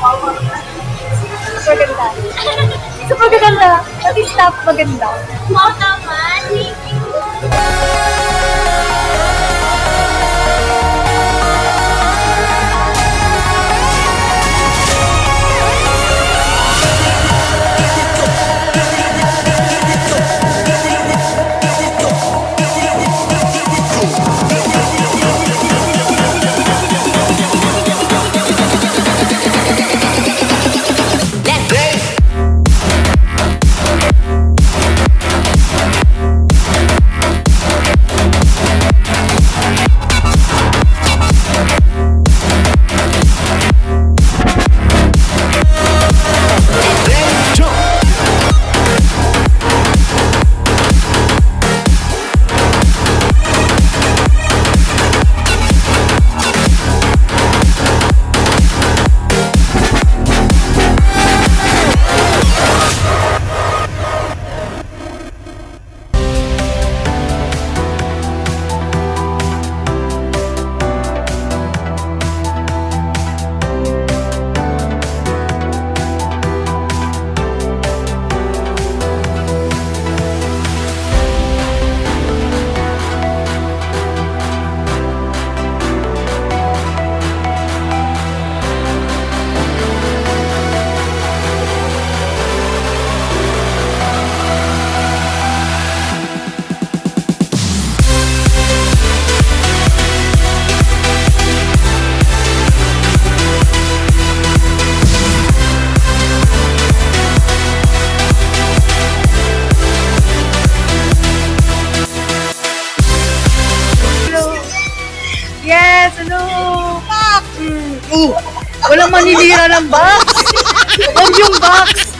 Super ganda. Super ganda. Pati staff maganda. Wow naman. Thank you. Yes, ano? Box! Walang maninira ng box! Huwag yung box!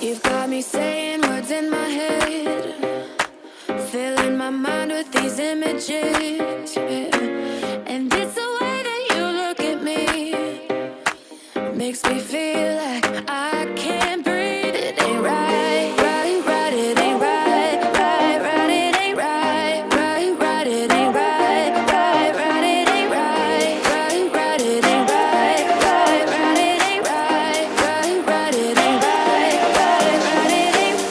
You've got me saying words in my head, filling my mind with these images, yeah. And it's the way that you look at me, makes me feel like I can't breathe. It ain't right, right, right, it ain't right, right, right, it ain't right, right, right, it ain't right, right, right, it ain't right, right, right, it ain't right, right, right, it ain't right, right, right, it ain't right, right, right, it ain't.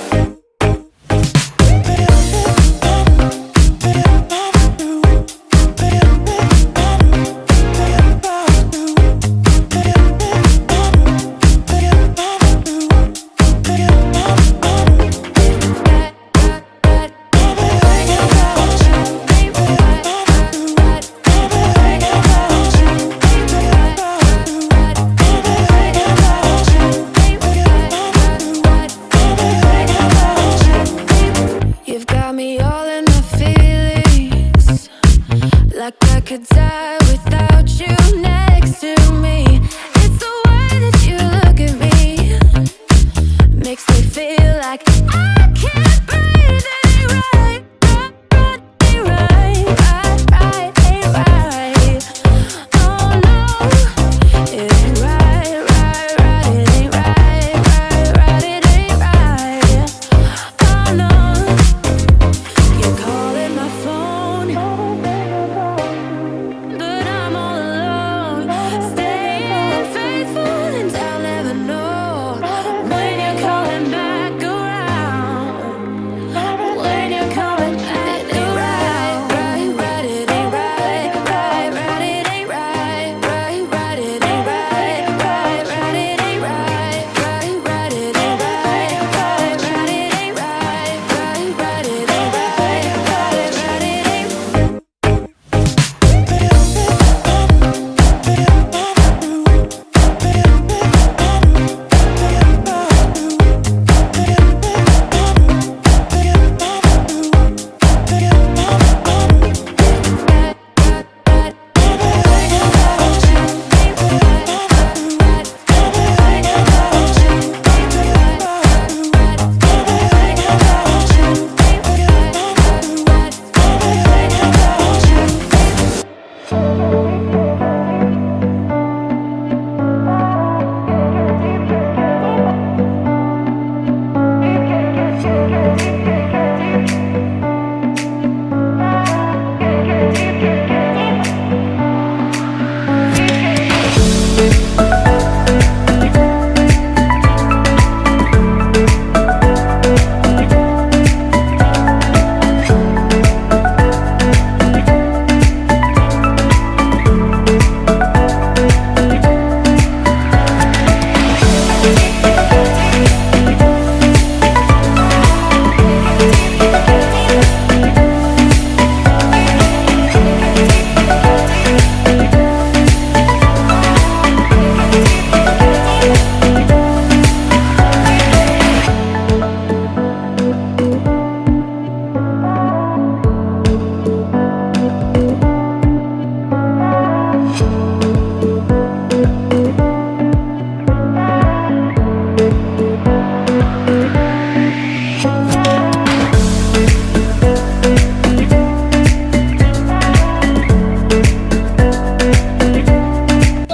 So,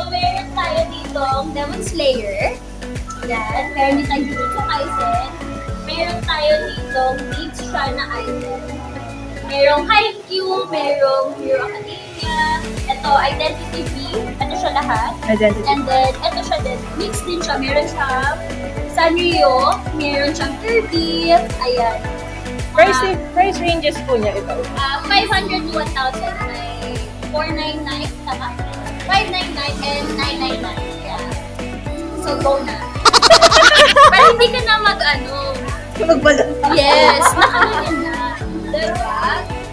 meron tayo ditong Demon Slayer. Yan. Meron din tayo dito sa Kaisen. Meron tayo ditong Beach Shana Island. Merong Haikyuu, merong Hero Academia. Ito, Identity V. Ito siya lahat. Identity. And then, ito siya din. Mixed din siya. Meron siyang Sanrio. Meron siyang Kirby. Ayan. Price ranges po niya ito. 500 to 1,000. May 499. Tama? 599 and 999. Yeah. So, go na. Pero hindi ka na mag-ano. Magbalot. Yes, nakaganyan na. Diba?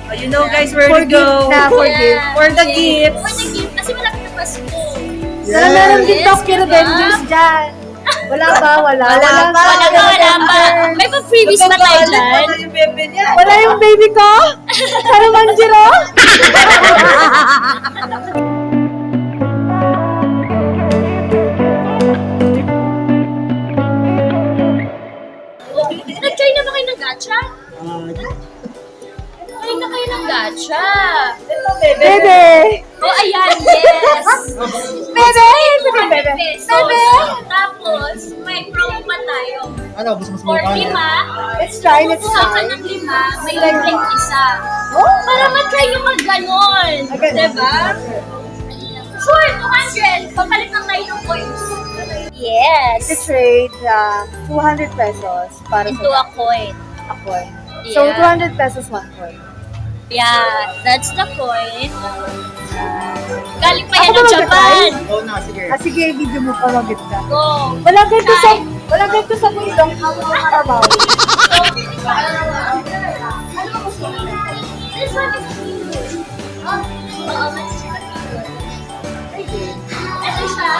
Oh, you know guys where to go. For Yeah. gift. For the gifts. For the gift. Kasi malapit na Pasko. Sana meron din Yes, Tokyo diba? Revengers dyan. Wala ba? Wala pa. Wala pa. May pa-freebies ba tayo dyan? Yung bebe niya. Wala yung baby ko? Sana Manjiro? Nag-try na ba kayo ng gacha? Try na kayo ng gacha. Bebe! Oh, ayan, yes. Bebe! 200 pesos. Bebe! Tapos, may promo pa tayo. Ano, gusto mo For subukan? 5, Let's try, let's kukuha ka try. ng 5, may libreng isa. Oh! Para matry yung mag-ganon. Okay. Diba? Sure, 200. Papalit lang tayo ng points. Yes. To trade 200 pesos para Into a coin. a coin. So, Yeah. 200 pesos one coin. Yeah, that's the coin. Galing pa yan Ako ng ba Japan. Oo na, sige. Sige, video mo pa maganda. Go. Walang ganito sa mundong mga karabaw. This one is cute. Oo, mas cute. Ito siya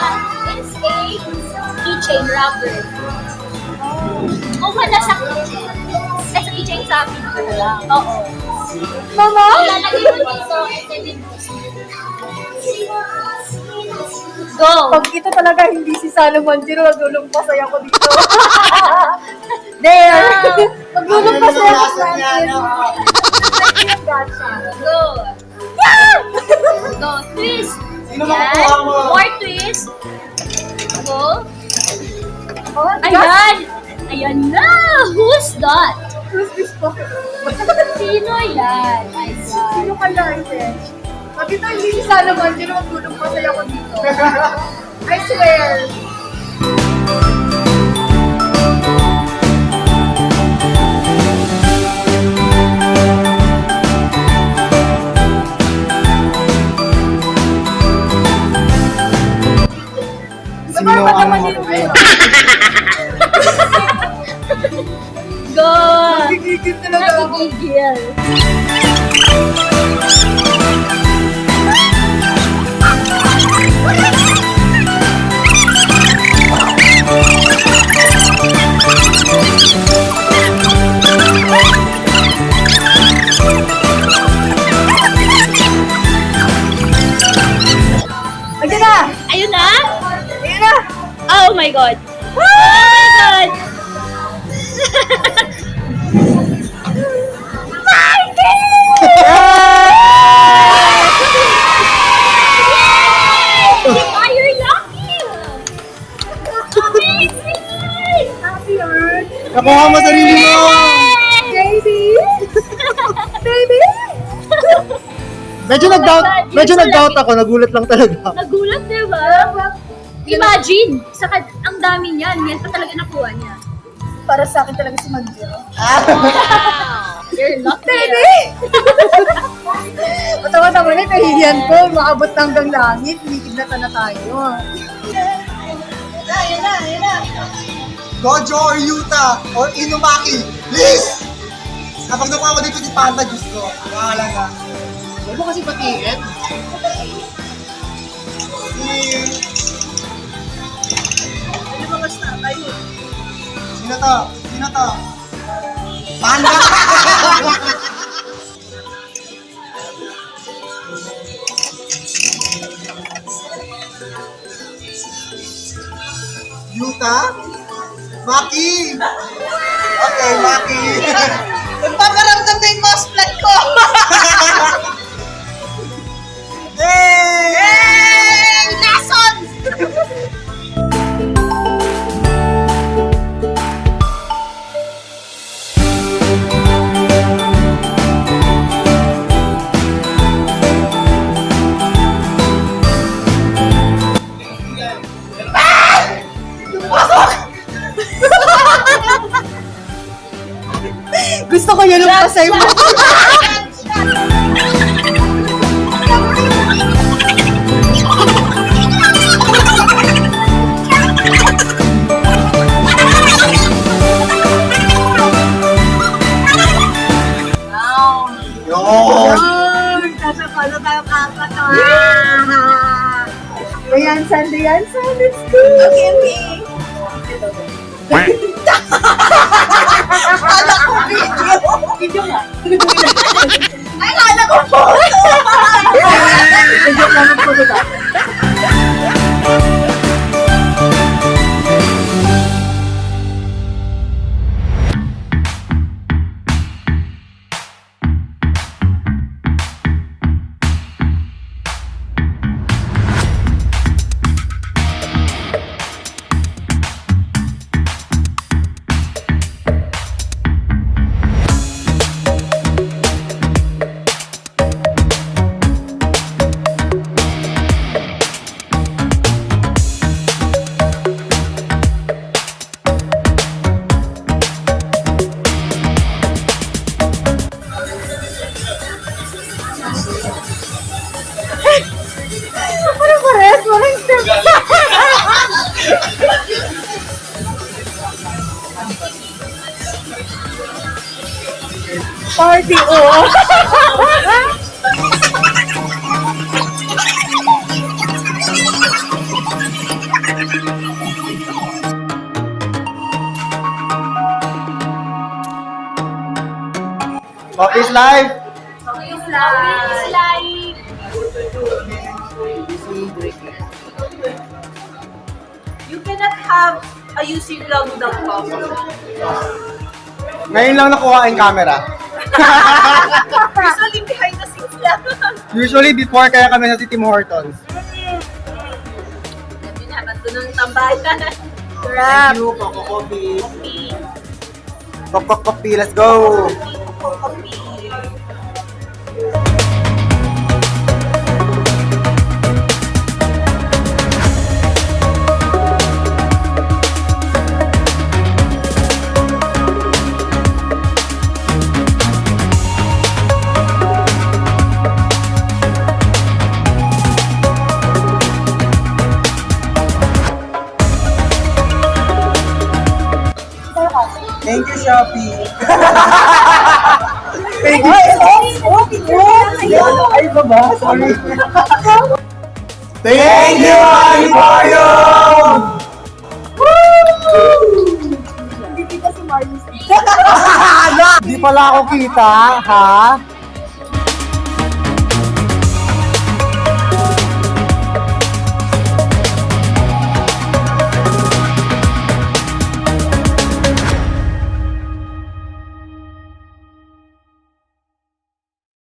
is a keychain wrapper. Oh, wala sa keychain. Ay, sa keychain sa akin. Oo. Mama? Ilalagay mo dito and then you Go! Pag ito talaga hindi si Sana Manjiro, maglulong pa saya ko dito. There! Maglulong pa saya ko sa akin. Go! Go! Twist! Sino makukuha mo? More twist! Go! Oh, Ayan! Ayan na! Who's that? Who's this po? Sino yan? Ayan. Sino kaya ito? Pag ito hindi si Sana Manjiro, maglulong pa saya ko dito. I swear! Sino Diba ba ang naman mga yun? Go! Gigigil talaga ako. Nagigigil. Ayan na! Ayun na? Ayan na! Oh my God! Oh my God! Yay! You're lucky! Amazing! Happy Earth! Nakuha mo sarili mo! Baby! Baby! Medyo Oh my nag-doubt, God, medyo you're so nag-doubt lucky. ako, nagulat lang talaga. Nagulat, di ba? Imagine! Ang dami niyan. Yan pa talaga nakuha niya. Para sa akin talaga si Manjiro. Wow! You're lucky. Baby! Matawa-tawa na, kahihiyan ko. Maabot na hanggang langit. Umikiglatan na tayo. Gojo or Yuta or Inumaki, please! Kapag nakuha ko dito si Panda, Diyos ko, bahala ka. Huwag mo kasi patiin. Sino to? Sino to? Panda! Yuta? Maki! Okay, Maki. Nagpaparamdam na yung cosplay ko! Hey! Hey! Lesson! Gusto ko yun ang pasay mo. Yun! Kasi paano tayo kapat na? Ayan, Sunday yan, Sunday. Let's go! Okay, okay. Kala ko video. Video nga. Ay, kala ko photo. Video nga ng photo ka. Parang pares, walang step. Party, oh. Office life! You cannot have a UC vlog without coffee. Ngayon lang nakuha yung camera. Usually behind the scenes lang. Usually before kaya kami sa Tim Hortons. Sabi na, bato ng tambayan. Crap. Thank you, Coco Coffee. Coco Coffee, let's go! Thank you, Shopee. Thank you. Ay, baba. Sorry. Thank you, Aniporium! Hindi kita si Marlon. Di pala ako kita, ha?